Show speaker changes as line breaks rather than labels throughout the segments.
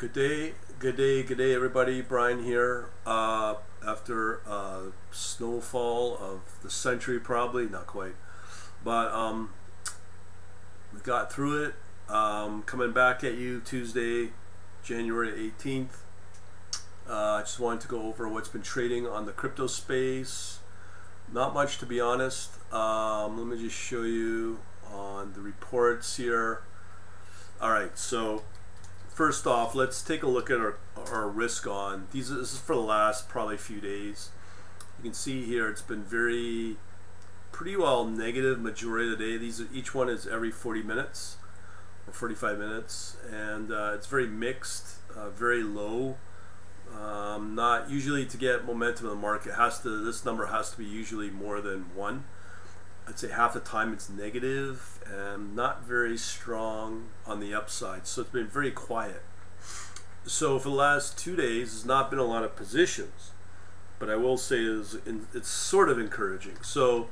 Good day, everybody. Brian here. After snowfall of the century, probably not quite, but we got through it. Coming back at you Tuesday, January 18th. I just wanted to go over what's been trading on the crypto space. Not much, to be honest. Let me just show you on the reports here. All right, so first off, let's take a look at our risk on these. This is for the last probably few days. You can see here it's been pretty well negative majority of the day. Each one is every 40 minutes or 45 minutes, and it's very mixed, very low. Not usually, to get momentum in the market, this number has to be usually more than 1. I'd say half the time it's negative and not very strong on the upside. So it's been very quiet. So for the last 2 days, there's not been a lot of positions, but I will say it's sort of encouraging. So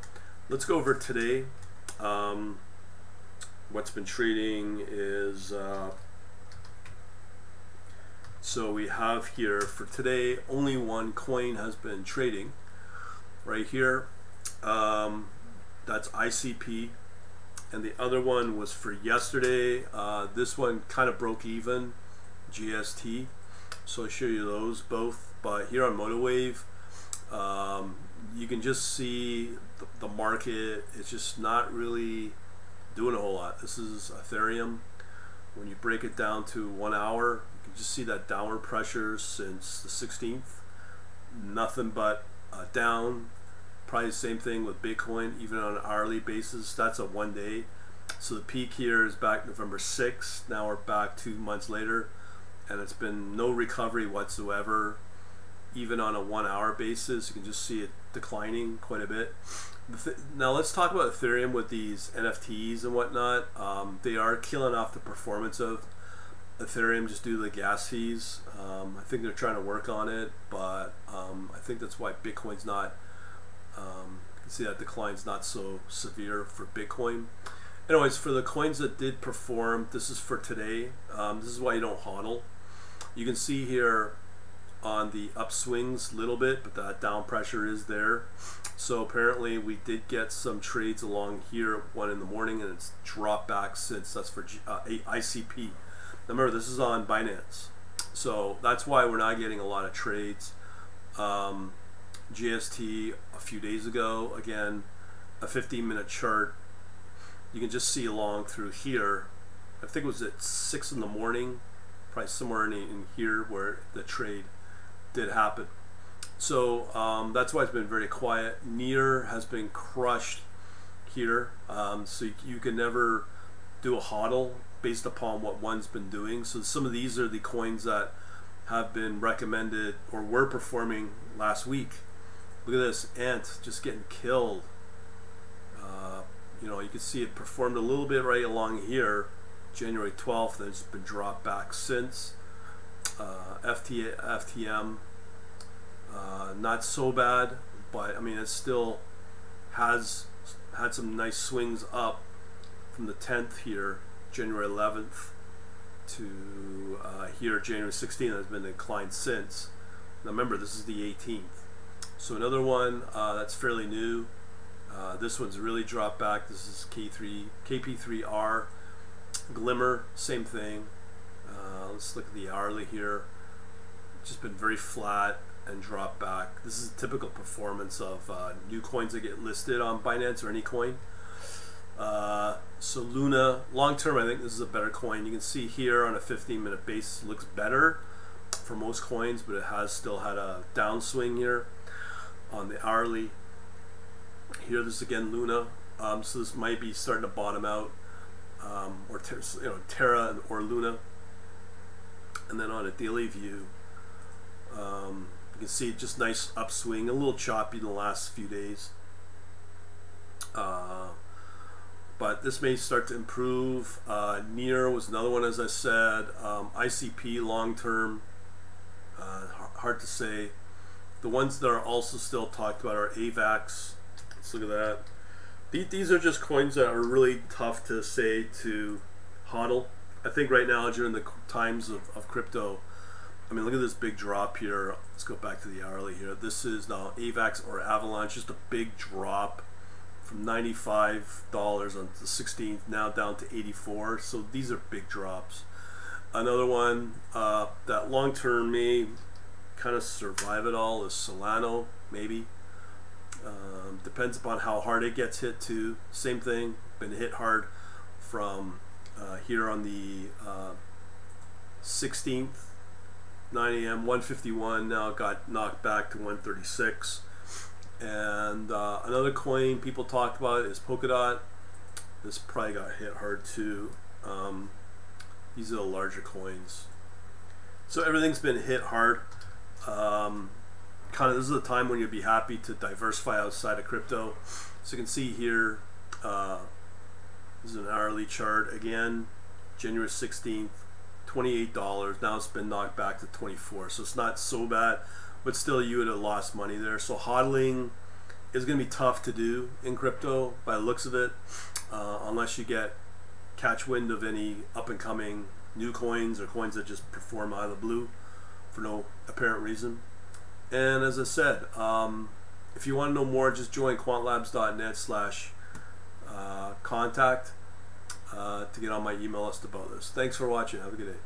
let's go over today. What's been trading is, so we have here for today, only one coin has been trading right here. That's ICP, and the other one was for yesterday. This one kind of broke even, JST. So I'll show you those both. But here on MotoWave, you can just see the market. It's just not really doing a whole lot. This is Ethereum. When you break it down to 1 hour, you can just see that downward pressure since the 16th. Nothing but down. Probably the same thing with Bitcoin, even on an hourly basis. That's a 1 day. So the peak here is back November 6th. Now we're back 2 months later, and it's been no recovery whatsoever. Even on a 1 hour basis, you can just see it declining quite a bit. Now let's talk about Ethereum with these NFTs and whatnot. They are killing off the performance of Ethereum just due to the gas fees. I think they're trying to work on it, but I think that's why Bitcoin's not. You can see that decline's not so severe for Bitcoin. Anyways, for the coins that did perform, this is for today. This is why you don't hodl. You can see here on the upswings a little bit, but that down pressure is there. So apparently we did get some trades along here at 1 in the morning, and it's dropped back since. That's for ICP. Now remember, this is on Binance, so that's why we're not getting a lot of trades. JST a few days ago, again, a 15-minute chart. You can just see along through here. I think it was at 6 in the morning, probably somewhere in here where the trade did happen. So that's why it's been very quiet. Near has been crushed here, so you can never do a hodl based upon what one's been doing. So some of these are the coins that have been recommended or were performing last week. Look at this, Ant just getting killed. You know, you can see it performed a little bit right along here, January 12th, and it's been dropped back since. FTM, not so bad, but I mean, it still has had some nice swings up from the 10th here, January 11th, to here, January 16th. Has been declined since. Now remember, this is the 18th. So another one that's fairly new. This one's really dropped back. This is KP3R. Glimmer, same thing. Let's look at the hourly here. Just been very flat and dropped back. This is a typical performance of new coins that get listed on Binance or any coin. So Luna, long term, I think this is a better coin. You can see here on a 15-minute basis, it looks better for most coins, but it has still had a downswing here on the hourly. Here, this is again Luna. So this might be starting to bottom out, or Terra or Luna. And then on a daily view, you can see just nice upswing, a little choppy in the last few days. But this may start to improve. Near was another one, as I said. ICP long term, hard to say. The ones that are also still talked about are AVAX. Let's look at that. These are just coins that are really tough to say to hodl. I think right now during the times of crypto, I mean, look at this big drop here. Let's go back to the hourly here. This is now AVAX or Avalanche, just a big drop from $95 on the 16th, now down to 84. So these are big drops. Another one that long-term may kind of survive it all is Solano, maybe. Depends upon how hard it gets hit too. Same thing, been hit hard from here on the 16th, 9 a.m., 151, now got knocked back to 136. And another coin people talked about is Polkadot. This probably got hit hard too. These are the larger coins. So everything's been hit hard. Kind of, this is a time when you'd be happy to diversify outside of crypto. So you can see here, this is an hourly chart again, January 16th, $28. Now it's been knocked back to 24. So it's not so bad, but still you would have lost money there. So hodling is going to be tough to do in crypto by the looks of it, unless you catch wind of any up and coming new coins or coins that just perform out of the blue for no apparent reason. And as I said, if you want to know more, just join quantlabs.net/contact to get on my email list about this. Thanks for watching. Have a good day.